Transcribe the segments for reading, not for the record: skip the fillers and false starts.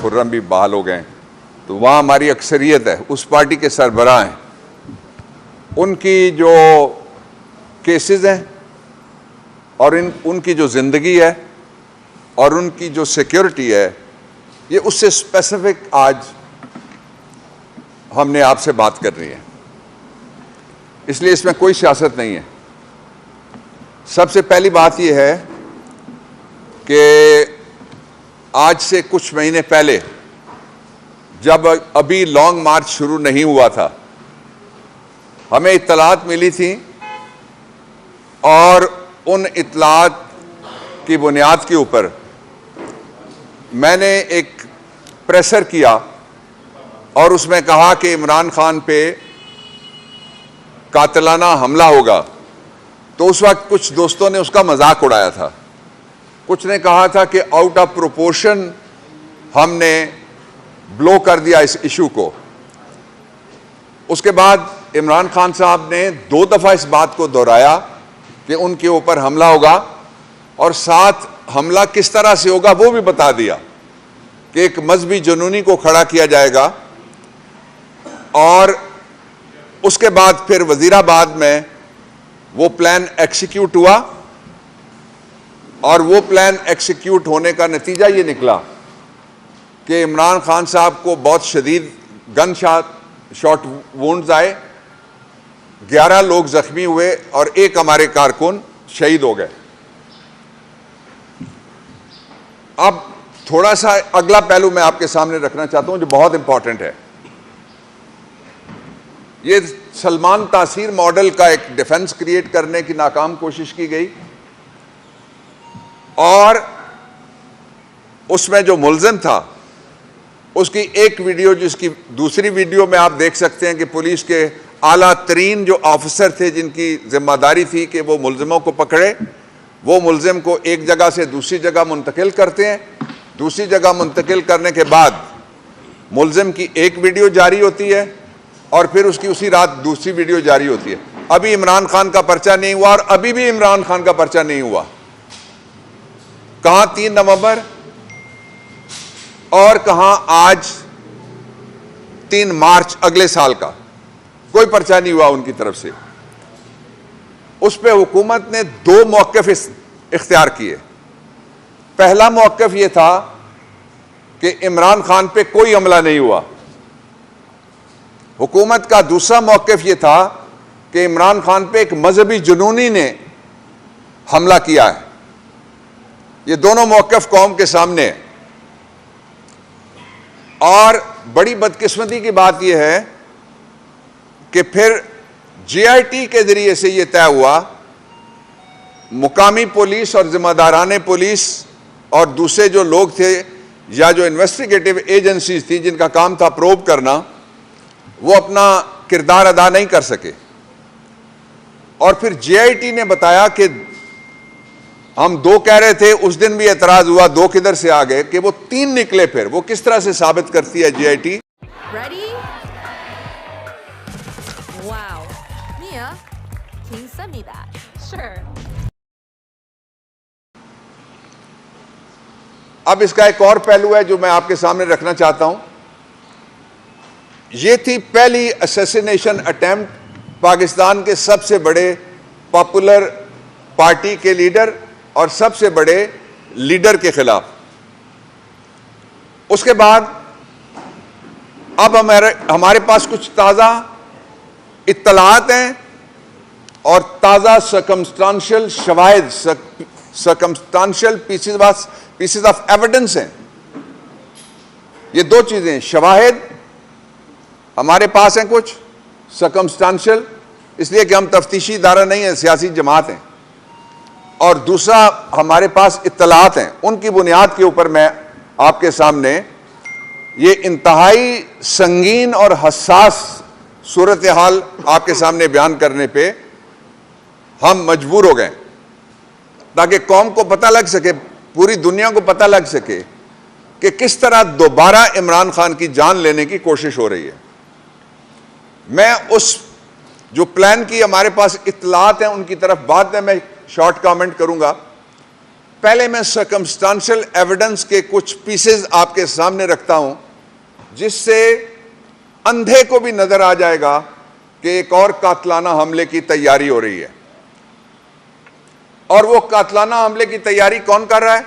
खुर्रम भी बहाल हो गए, तो वहाँ हमारी अक्सरियत है, उस पार्टी के सरबराह हैं, उनकी जो केसेस हैं और उनकी जो ज़िंदगी है और उनकी जो सिक्योरिटी है, ये उससे स्पेसिफिक आज हमने आपसे बात करनी है। इसलिए इसमें कोई सियासत नहीं है। सबसे पहली बात यह है कि आज से कुछ महीने पहले जब अभी लॉन्ग मार्च शुरू नहीं हुआ था, हमें इत्तलात मिली थी और उन इत्तलात की बुनियाद के ऊपर मैंने एक प्रेशर किया और उसमें कहा कि इमरान खान पे कातिलाना हमला होगा। तो उस वक्त कुछ दोस्तों ने उसका मजाक उड़ाया था, कुछ ने कहा था कि आउट ऑफ प्रोपोर्शन हमने ब्लो कर दिया इस इशू को। उसके बाद इमरान खान साहब ने 2 दफ़ा इस बात को दोहराया कि उनके ऊपर हमला होगा और साथ हमला किस तरह से होगा वो भी बता दिया कि एक मजहबी जुनूनी को खड़ा किया जाएगा। और उसके बाद फिर वजीराबाद में वो प्लान एक्सिक्यूट हुआ और वो प्लान एक्सिक्यूट होने का नतीजा ये निकला कि इमरान खान साहब को बहुत शदीद गन शॉट वुंड्स आए, 11 लोग जख्मी हुए और एक हमारे कारकुन शहीद हो गए। अब थोड़ा सा अगला पहलू मैं आपके सामने रखना चाहता हूं जो बहुत इंपॉर्टेंट है। ये सलमान तासीर मॉडल का एक डिफेंस क्रिएट करने की नाकाम कोशिश की गई और उसमें जो मुल्जिम था उसकी एक वीडियो, जिसकी दूसरी वीडियो में आप देख सकते हैं कि पुलिस के आला तरीन जो ऑफिसर थे जिनकी जिम्मेदारी थी कि वो मुल्जिमों को पकड़े, वो मुल्जिम को एक जगह से दूसरी जगह मुंतकिल करते हैं। दूसरी जगह मुंतकिल करने के बाद मुल्जिम की एक वीडियो जारी होती है और फिर उसकी उसी रात दूसरी वीडियो जारी होती है। अभी इमरान खान का पर्चा नहीं हुआ और अभी भी इमरान खान का पर्चा नहीं हुआ। कहां 3 नवंबर और कहां आज 3 मार्च अगले साल का, कोई पर्चा नहीं हुआ उनकी तरफ से। उस पर हुकूमत ने 2 मौक़िफ़ इख्तियार किए। पहला मौक़िफ़ यह था कि इमरान खान पे कोई हमला नहीं हुआ। हुकूमत का दूसरा मौक़िफ़ यह था कि इमरान खान पे एक मजहबी जुनूनी ने हमला किया है। ये दोनों मौक़िफ़ कौम के सामने है। और बड़ी बदकिस्मती की बात यह है कि फिर JIT के जरिए से यह तय हुआ, मुकामी पुलिस और जिम्मेदाराने पुलिस और दूसरे जो लोग थे या जो इन्वेस्टिगेटिव एजेंसीज थी जिनका काम था प्रोब करना, वो अपना किरदार अदा नहीं कर सके। और फिर JIT ने बताया कि हम 2 कह रहे थे, उस दिन भी एतराज हुआ 2 किधर से आ गए, कि वो 3 निकले। फिर वो किस तरह से साबित करती है JIT? Ready? Wow. Mia, can you send me that? Sure. अब इसका एक और पहलू है जो मैं आपके सामने रखना चाहता हूं। यह थी पहली असैसिनेशन अटेम्प्ट पाकिस्तान के सबसे बड़े पॉपुलर पार्टी के लीडर और सबसे बड़े लीडर के खिलाफ। उसके बाद अब हमारे पास कुछ ताज़ा इत्तलात हैं और ताज़ा सर्कमस्टांशियल शवाहिद, सर्कमस्टांशियल पीसेस ऑफ एविडेंस हैं। ये 2 चीज़ें, शवाहिद हमारे पास हैं, कुछ सर्कमस्टांशियल इसलिए कि हम तफ्तीशी इदारा नहीं है, सियासी जमात हैं, और दूसरा हमारे पास इत्तलात हैं। उनकी बुनियाद के ऊपर मैं आपके सामने ये इंतहाई संगीन और हसास सूरत हाल आपके सामने बयान करने पे हम मजबूर हो गए, ताकि कौम को पता लग सके, पूरी दुनिया को पता लग सके कि किस तरह दोबारा इमरान खान की जान लेने की कोशिश हो रही है। मैं उस जो प्लान की हमारे पास इत्तलात हैं उनकी तरफ बाद में मैं शॉर्ट कमेंट करूंगा, पहले मैं सर्कमस्टांशियल एविडेंस के कुछ पीसेस आपके सामने रखता हूं, जिससे अंधे को भी नजर आ जाएगा कि एक और कातलाना हमले की तैयारी हो रही है। और वो कातलाना हमले की तैयारी कौन कर रहा है,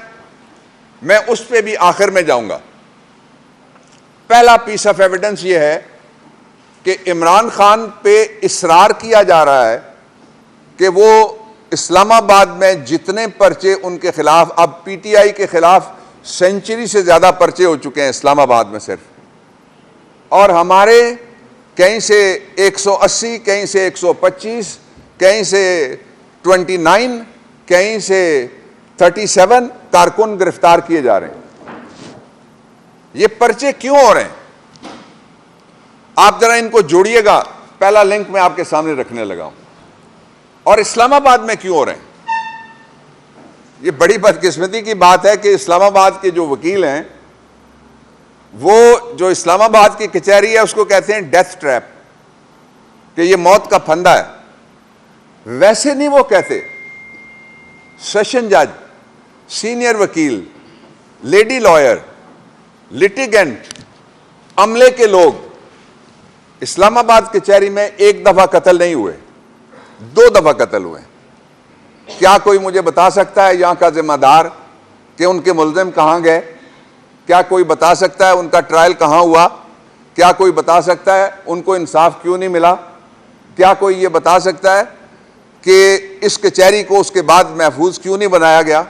मैं उस पे भी आखिर में जाऊंगा। पहला पीस ऑफ एविडेंस ये है कि इमरान खान पे इसरार किया जा रहा है कि वो इस्लामाबाद में जितने पर्चे उनके खिलाफ, अब पीटीआई के खिलाफ सेंचुरी से ज्यादा पर्चे हो चुके हैं इस्लामाबाद में सिर्फ, और हमारे कहीं से 180, कहीं से 125, कहीं से 29, कहीं से 37 कारकुन गिरफ्तार किए जा रहे हैं। ये पर्चे क्यों हो रहे हैं, आप जरा इनको जोड़िएगा। पहला लिंक मैं आपके सामने रखने लगा हूं। और इस्लामाबाद में क्यों हो रहे हैं, ये बड़ी बदकिस्मती की बात है कि इस्लामाबाद के जो वकील हैं, वो जो इस्लामाबाद की कचहरी है उसको कहते हैं डेथ ट्रैप, कि ये मौत का फंदा है। वैसे नहीं वो कहते। सेशन जज, सीनियर वकील, लेडी लॉयर, लिटिगेंट, अमले के लोग इस्लामाबाद कचहरी में एक दफा कत्ल नहीं हुए, 2 दफा कत्ल हुए। क्या कोई मुझे बता सकता है यहां का जिम्मेदार कि उनके मुल्जिम कहां गए? क्या कोई बता सकता है उनका ट्रायल कहां हुआ? क्या कोई बता सकता है उनको इंसाफ क्यों नहीं मिला? क्या कोई ये बता सकता है कि इस कचहरी को उसके बाद महफूज क्यों नहीं बनाया गया?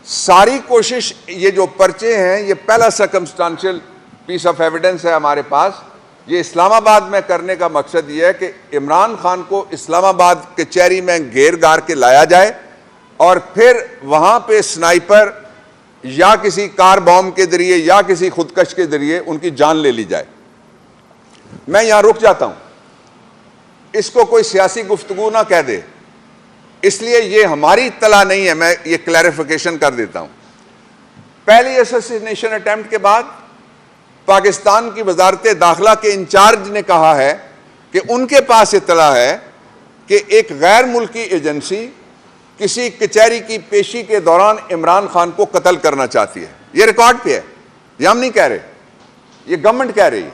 सारी कोशिश, ये जो पर्चे हैं, ये पहला सर्कमस्टांशियल पीस ऑफ एविडेंस है हमारे पास। ये इस्लामाबाद में करने का मकसद ये है कि इमरान खान को इस्लामाबाद कचहरी में घेर गार के लाया जाए और फिर वहां पे स्नाइपर या किसी कार बॉम्ब के जरिए या किसी खुदकश के जरिए उनकी जान ले ली जाए। मैं यहां रुक जाता हूं, इसको कोई सियासी गुफ्तगू ना कह दे, इसलिए ये हमारी इत्तला नहीं है। मैं ये क्लैरिफिकेशन कर देता हूं। पहली असैसिनेशन अटेम्प्ट के बाद पाकिस्तान की वजारत दाखिला के इंचार्ज ने कहा है कि उनके पास इत्तला है कि एक गैर मुल्की एजेंसी किसी कचहरी की पेशी के दौरान इमरान खान को कत्ल करना चाहती है। ये रिकॉर्ड पे है, ये हम नहीं कह रहे, ये गवर्नमेंट कह रही है।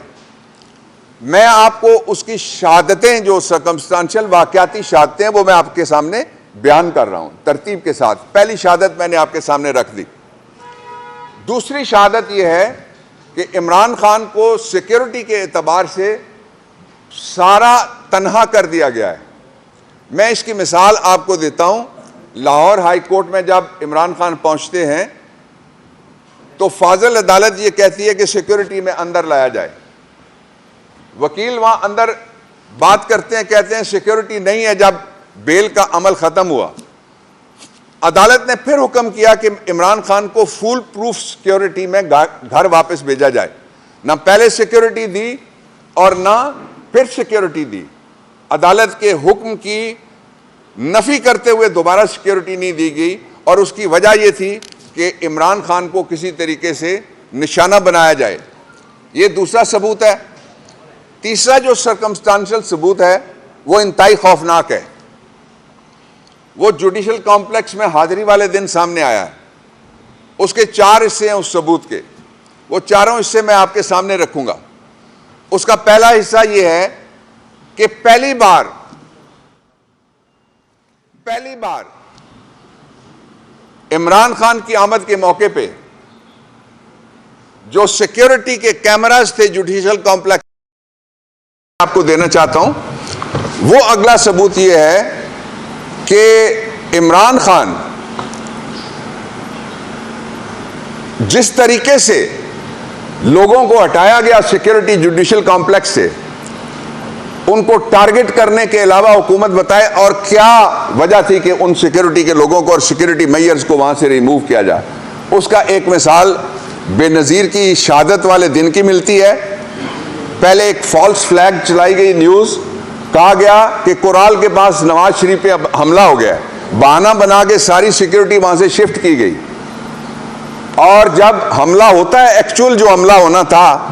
मैं आपको उसकी शहादतें, जो सर्कमस्टांशियल वाकयाती शहादतें, वो मैं आपके सामने बयान कर रहा हूं तरतीब के साथ। पहली शहादत मैंने आपके सामने रख दी। दूसरी शहादत यह है कि इमरान खान को सिक्योरिटी के एतबार से सारा तनहा कर दिया गया है। मैं इसकी मिसाल आपको देता हूं। लाहौर हाई कोर्ट में जब इमरान खान पहुंचते हैं तो फाजिल अदालत ये कहती है कि सिक्योरिटी में अंदर लाया जाए। वकील वहां अंदर बात करते हैं, कहते हैं सिक्योरिटी नहीं है। जब बेल का अमल खत्म हुआ, अदालत ने फिर हुक्म किया कि इमरान खान को फुल प्रूफ सिक्योरिटी में घर वापस भेजा जाए। ना पहले सिक्योरिटी दी और ना फिर सिक्योरिटी दी। अदालत के हुक्म की नफी करते हुए दोबारा सिक्योरिटी नहीं दी गई, और उसकी वजह यह थी कि इमरान खान को किसी तरीके से निशाना बनाया जाए। यह दूसरा सबूत है। तीसरा जो सर्कमस्टांशियल सबूत है वो इंतहाई खौफनाक है। वो जुडिशल कॉम्प्लेक्स में हाजिरी वाले दिन सामने आया है। उसके 4 हिस्से हैं उस सबूत के। वो चारों हिस्से मैं आपके सामने रखूंगा। उसका पहला हिस्सा यह है कि पहली बार इमरान खान की आमद के मौके पे जो सिक्योरिटी के कैमरास थे जुडिशल कॉम्प्लेक्स, आपको देना चाहता हूं। वो अगला सबूत यह है कि इमरान खान जिस तरीके से लोगों को हटाया गया सिक्योरिटी जुडिशल कॉम्प्लेक्स से, उनको टारगेट करने के अलावा हुकूमत बताए और क्या वजह थी कि उन सिक्योरिटी के लोगों को और सिक्योरिटी मेयर्स को वहां से रिमूव किया जाए। उसका एक मिसाल बेनज़ीर की शहादत वाले दिन की मिलती है। पहले एक फॉल्स फ्लैग चलाई गई न्यूज़, कहा गया कि कोराल के पास नवाज शरीफ पे हमला हो गया। बहाना बना के सारी सिक्योरिटी वहां से शिफ्ट की गई, और जब हमला होता है, एक्चुअल जो हमला होना था,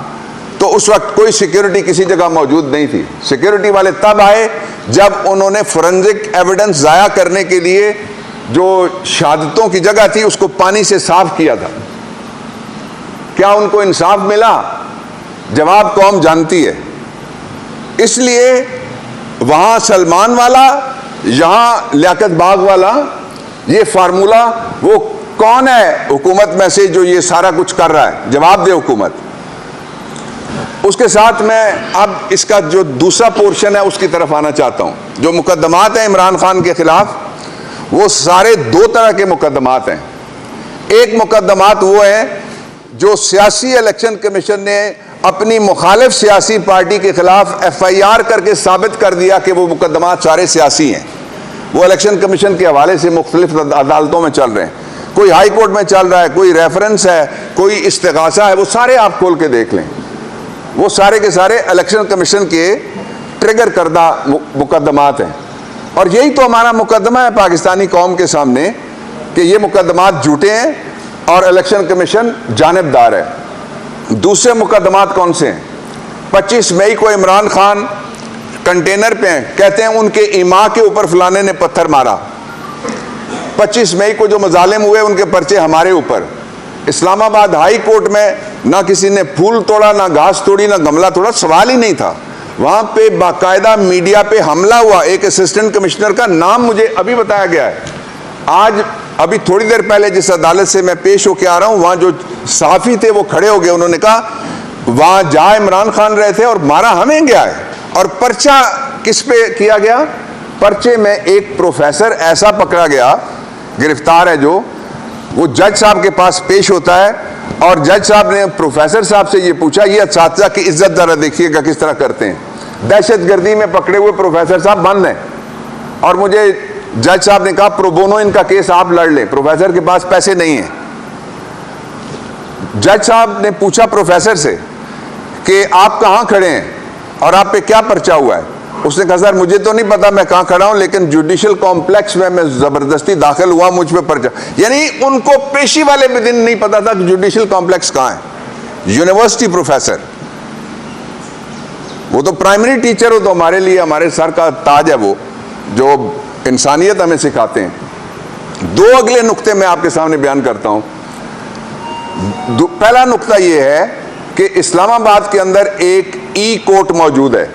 तो उस वक्त कोई सिक्योरिटी किसी जगह मौजूद नहीं थी। सिक्योरिटी वाले तब आए जब उन्होंने फोरेंसिक एविडेंस ज़ाया करने के लिए जो शहादतों की जगह थी उसको पानी से साफ किया था। क्या उनको इंसाफ मिला? जवाब कौम जानती है। इसलिए वहां सलमान वाला, यहां लियाकत बाग वाला, ये फार्मूला, वो कौन है हुकूमत में से जो ये सारा कुछ कर रहा है? जवाब दे हुकूमत। उसके साथ मैं अब इसका जो दूसरा पोर्शन है उसकी तरफ आना चाहता हूं। जो मुकदमात हैं इमरान खान के खिलाफ, वो सारे दो तरह के मुकदमात हैं। एक मुकदमात वो है जो सियासी इलेक्शन कमीशन ने अपनी मुखालिफ सियासी पार्टी के खिलाफ FIR करके साबित कर दिया कि वो मुकदमात सारे सियासी हैं। वो इलेक्शन कमीशन के हवाले से मुख्तलिफ अदालतों में चल रहे हैं। कोई हाई कोर्ट में चल रहा है, कोई रेफरेंस है, कोई इस्तिगासा है, वो सारे आप खोल के देख लें। वो सारे के सारे इलेक्शन कमीशन के ट्रिगर करदा मुकदमात हैं। और यही तो हमारा मुकदमा है पाकिस्तानी कौम के सामने कि ये मुकदमात झूठे हैं और इलेक्शन कमीशन जानिबदार है। दूसरे मुकदमात कौन से हैं? 25 मई को इमरान खान कंटेनर पे हैं, कहते हैं उनके इमाम के ऊपर फलाने ने पत्थर मारा। 25 मई को जो मजालिम हुए उनके पर्चे हमारे ऊपर। इस्लामाबाद हाई कोर्ट में ना किसी ने फूल तोड़ा, ना घास तोड़ी, ना गमला तोड़ा, सवाल ही नहीं था। वहां पे बाकायदा मीडिया पे हमला हुआ। एक असिस्टेंट कमिश्नर का नाम मुझे अभी बताया गया है। आज अभी थोड़ी देर पहले जिस अदालत से मैं पेश होके आ रहा हूं, वहां जो सहाफी थे वो खड़े हो गए। उन्होंने कहा वहां जहां इमरान खान रहे थे और मारा हमें गया है। और पर्चा किस पे किया गया? पर्चे में एक प्रोफेसर ऐसा पकड़ा गया, गिरफ्तार है, जो वो जज साहब के पास पेश होता है और जज साहब ने प्रोफेसर साहब से ये पूछा, ये असातिज़ा की इज्जत जरा देखिएगा किस तरह करते हैं। दहशतगर्दी में पकड़े हुए प्रोफेसर साहब बंद हैं। और मुझे जज साहब ने कहा प्रो बोनो इनका केस आप लड़ लें, प्रोफेसर के पास पैसे नहीं हैं। जज साहब ने पूछा प्रोफेसर से कि आप कहाँ खड़े हैं और आप पे क्या पर्चा हुआ है? उसने कहा सर मुझे तो नहीं पता मैं कहाँ खड़ा हूं, लेकिन जुडिशियल कॉम्प्लेक्स में मैं जबरदस्ती दाखिल हुआ, मुझ पे पर्चा। यानी उनको पेशी वाले भी दिन नहीं पता था कि जुडिशियल कॉम्प्लेक्स कहाँ है। यूनिवर्सिटी प्रोफेसर, वो तो प्राइमरी टीचर हो, तो हमारे लिए हमारे सर का ताज है, वो जो इंसानियत हमें सिखाते हैं। दो अगले नुक्ते मैं आपके सामने बयान करता हूं। पहला नुक्ता यह है कि इस्लामाबाद के अंदर एक ई कोर्ट मौजूद है।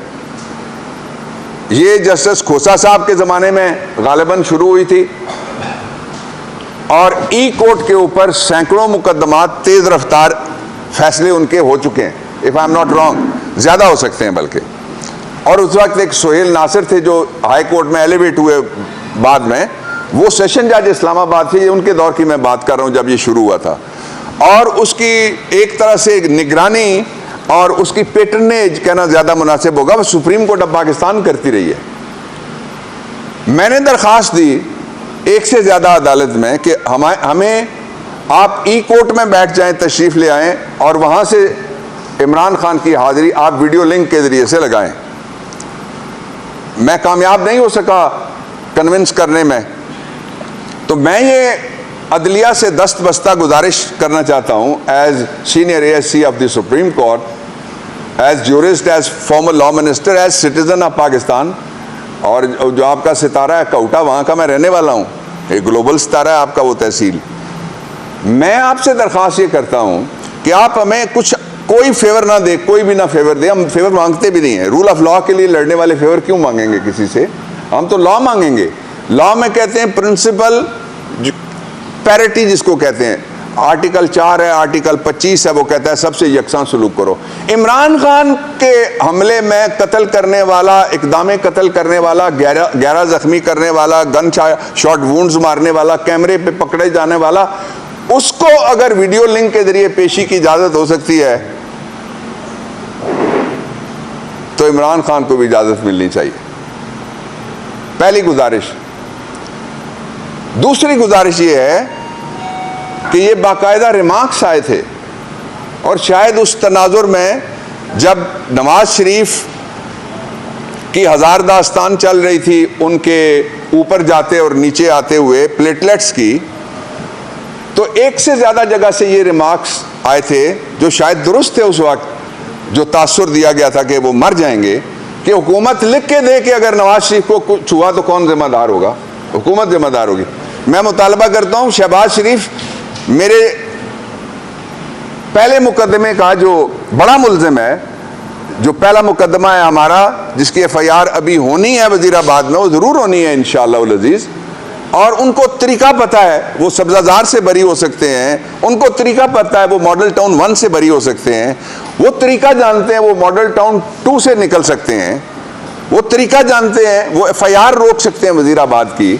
ये जस्टिस खोसा साहब के ज़माने में गालिबन शुरू हुई थी और ई कोर्ट के ऊपर सैकड़ों मुकदमात तेज़ रफ्तार फैसले उनके हो चुके हैं। If I am not wrong, ज़्यादा हो सकते हैं बल्कि। और उस वक्त एक सोहेल नासिर थे जो हाई कोर्ट में एलिवेट हुए बाद में, वो सेशन जज इस्लामाबाद थे। ये उनके दौर की मैं बात कर रहा हूँ जब ये शुरू हुआ था। और उसकी एक तरह से निगरानी और उसकी पेटर्नेज कहना ज़्यादा मुनासिब होगा, वो सुप्रीम कोर्ट ऑफ पाकिस्तान करती रही है। मैंने दरख्वास्त दी एक से ज़्यादा अदालत में कि हमें आप ई कोर्ट में बैठ जाएं, तशरीफ़ ले आएँ और वहाँ से इमरान खान की हाज़िरी आप वीडियो लिंक के ज़रिए से लगाएं। मैं कामयाब नहीं हो सका कन्विंस करने में, तो मैं ये अदलिया से दस्त बस्ता गुजारिश करना चाहता हूँ, as senior ASC of the Supreme Court, as jurist, as former law minister, as citizen of Pakistan. और जो आपका सितारा है कौटा, वहाँ का मैं रहने वाला हूँ, एक ग्लोबल सितारा है आपका वो तहसील। मैं आपसे दरख्वास्त ये करता हूँ कि आप हमें कुछ कोई फेवर ना दे, कोई भी ना फेवर दे। हम फेवर मांगते भी नहीं हैं। रूल ऑफ लॉ के लिए लड़ने वाले फेवर क्यों मांगेंगे किसी से? हम तो लॉ मांगेंगे। लॉ में कहते हैं प्रिंसिपल पैरिटी जिसको कहते हैं, आर्टिकल 4 है, आर्टिकल 25 है, वो कहता है सबसे यकसां सलूक करो। इमरान खान के हमले में कत्ल करने वाला, इकदाम कत्ल करने वाला, 11 जख्मी करने वाला, गन शॉट वुंड्स मारने वाला, कैमरे पे पकड़े जाने वाला, उसको अगर वीडियो लिंक के जरिए पेशी की इजाजत हो सकती है तो इमरान खान को भी इजाजत मिलनी चाहिए। पहली गुजारिश। दूसरी गुजारिश ये है कि ये बाकायदा रिमार्क्स आए थे और शायद उस तनाजुर में जब नवाज शरीफ की हजार दास्तान चल रही थी, उनके ऊपर जाते और नीचे आते हुए प्लेटलेट्स की, तो एक से ज़्यादा जगह से ये रिमार्क्स आए थे जो शायद दुरुस्त थे उस वक्त, जो तासुर दिया गया था कि वो मर जाएंगे, कि हुकूमत लिख के दे कि अगर नवाज शरीफ को कुछ हुआ तो कौन जिम्मेदार होगा? हुकूमत जिम्मेदार होगी। मैं मुतालबा करता हूं शहबाज शरीफ मेरे पहले मुकदमे का जो बड़ा मुल्जिम है, जो पहला मुकदमा है हमारा जिसकी FIR अभी होनी है वजीराबाद में, वो जरूर होनी है इंशाअल्लाह उल अजीज, और उनको तरीका पता है, वो सब्जाजार से बरी हो सकते हैं, उनको तरीका पता है वो मॉडल टाउन 1 से बरी हो सकते हैं, वो तरीका जानते हैं वो मॉडल टाउन 2 से निकल सकते हैं, वो तरीका जानते हैं वो FIR रोक सकते हैं वजीराबाद की।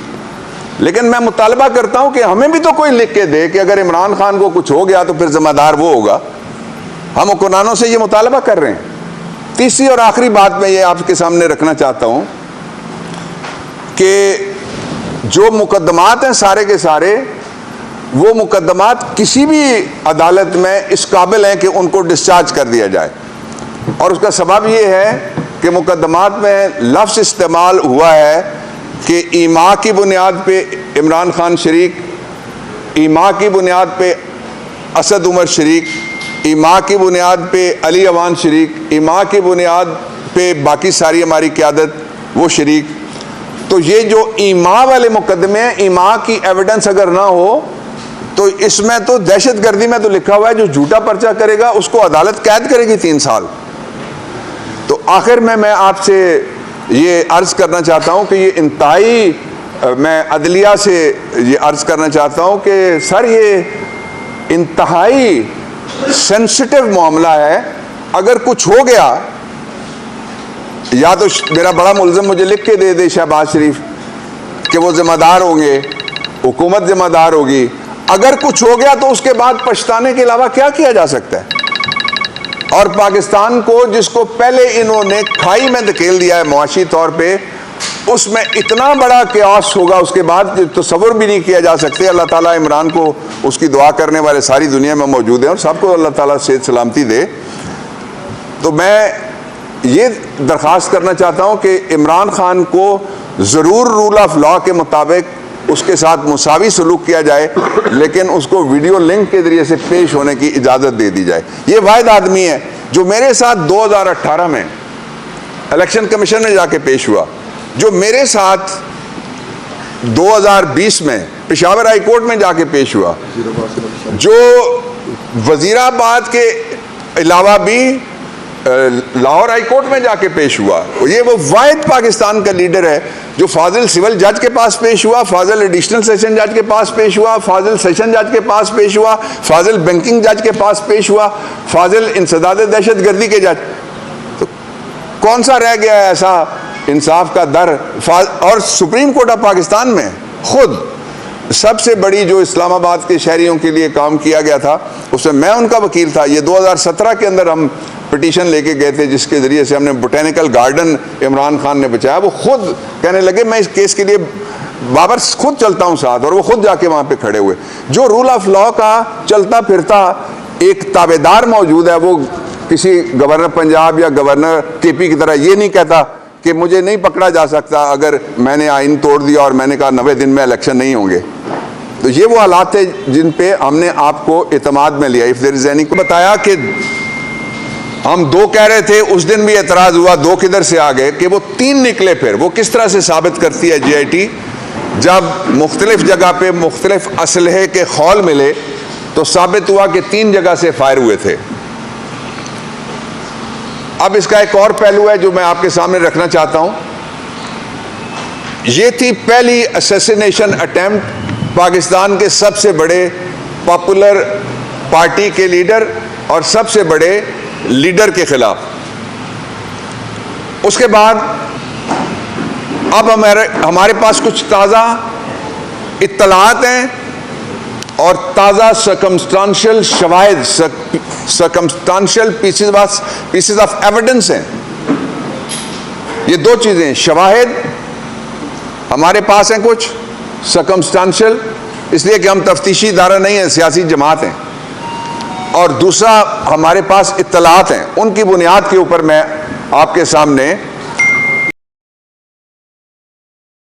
लेकिन मैं मुतालबा करता हूं कि हमें भी तो कोई लिख के दे कि अगर इमरान खान को कुछ हो गया तो फिर जिम्मेदार वो होगा। हम हुक्मरानों से ये मुतालबा कर रहे हैं। तीसरी और आखिरी बात मैं ये आपके सामने रखना चाहता हूं कि जो मुकदमात हैं सारे के सारे, वो मुकदमात किसी भी अदालत में इस काबिल हैं कि उनको डिस्चार्ज कर दिया जाए, और उसका सबब ये है कि मुकदमात में लफ्ज़ इस्तेमाल हुआ है कि ईमा की बुनियाद पे इमरान खान शरीक, ईमा की बुनियाद पे असद उमर शरीक, ईमा की बुनियाद पे अली अवान शरीक, ईमा की बुनियाद पे बाकी सारी हमारी क़यादत वो शरीक। तो ये जो ईमा वाले मुकदमे हैं, ईमा की एविडेंस अगर ना हो तो इसमें तो दहशत गर्दी में तो लिखा हुआ है जो झूठा पर्चा करेगा उसको अदालत कैद करेगी 3 साल। तो आखिर में मैं आपसे ये अर्ज़ करना चाहता हूँ कि ये इंतहाई, मैं अदलिया से ये अर्ज़ करना चाहता हूँ कि सर ये इंतहाई सेंसिटिव मामला है। अगर कुछ हो गया, या तो मेरा बड़ा मुल्ज़िम मुझे लिख के दे दे शहबाज शरीफ कि वो जिम्मेदार होंगे, हुकूमत जिम्मेदार होगी। अगर कुछ हो गया तो उसके बाद पछताने के अलावा क्या किया जा सकता है? और पाकिस्तान को जिसको पहले इन्होंने खाई में धकेल दिया है मुआशी तौर पे, उसमें इतना बड़ा क्यास होगा उसके बाद तसव्वुर भी नहीं किया जा सकते। अल्लाह ताला इमरान को, उसकी दुआ करने वाले सारी दुनिया में मौजूद हैं और सबको अल्लाह ताला सेहत सलामती दे। तो मैं ये दरख्वास्त करना चाहता हूँ कि इमरान खान को ज़रूर रूल ऑफ लॉ के मुताबिक उसके साथ मुसावी सलूक किया जाए, लेकिन उसको वीडियो लिंक के ज़रिए से पेश होने की इजाज़त दे दी जाए। ये वाहिद आदमी है जो मेरे साथ 2018 में इलेक्शन कमीशन में जाके पेश हुआ, जो मेरे साथ 2020 में पेशावर हाई कोर्ट में जाके पेश हुआ, जो वजीराबाद के अलावा भी लाहौर हाई कोर्ट में जाके पेश हुआ। ये वो वाहिद पाकिस्तान का लीडर है जो फाजिल सिविल जज के पास पेश हुआ, फाजिल एडिशनल सेशन जज के पास पेश हुआ, फाजिल सेशन जज के पास पेश हुआ, फाजिल बैंकिंग जज के पास पेश हुआ, फाजिल इंसदाद दहशत गर्दी के जज। तो कौन सा रह गया है ऐसा इंसाफ का दर? और सुप्रीम कोर्ट ऑफ पाकिस्तान में खुद सबसे बड़ी जो इस्लामाबाद के शहरियों के लिए काम किया गया था, उसमें मैं उनका वकील था। ये 2017 के अंदर हम पिटीशन लेके गए थे जिसके ज़रिए से हमने बोटेनिकल गार्डन इमरान खान ने बचाया। वो खुद कहने लगे मैं इस केस के लिए बाबर खुद चलता हूँ साथ, और वो खुद जाके वहाँ पे खड़े हुए। जो रूल ऑफ लॉ का चलता फिरता एक ताबेदार मौजूद है, वो किसी गवर्नर पंजाब या गवर्नर KP की तरह ये नहीं कहता कि मुझे नहीं पकड़ा जा सकता अगर मैंने आइन तोड़ दिया और मैंने कहा 90 दिन में इलेक्शन नहीं होंगे। तो ये वो हालात थे जिन पे हमने आपको एतमाद में लिया। इफ देयर इज एनी को बताया कि हम 2 कह रहे थे, उस दिन भी एतराज़ हुआ, 2 किधर से आ गए कि वो 3 निकले। फिर वो किस तरह से साबित करती है GIT, जब मुख्तलिफ जगह पे मुख्तलिफ असलहे के खौल मिले तो साबित हुआ कि 3 जगह से फायर हुए थे। अब इसका एक और पहलू है जो मैं आपके सामने रखना चाहता हूं। ये थी पहली असैसिनेशन अटेम्प्ट पाकिस्तान के सबसे बड़े पॉपुलर पार्टी के लीडर और सबसे बड़े लीडर के खिलाफ। उसके बाद अब हमारे पास कुछ ताज़ा इत्तलात हैं और ताज़ा सर्कमस्टांशियल शवाहिद, सर्कमस्टांशियल पीसेस ऑफ एविडेंस हैं। ये 2 चीज़ें, शवाहिद हमारे पास हैं कुछ, सर्कमस्टांशियल इसलिए कि हम तफ्तीशी इदारा नहीं है, सियासी जमात हैं, और दूसरा हमारे पास इत्तलात हैं। उनकी बुनियाद के ऊपर मैं आपके सामने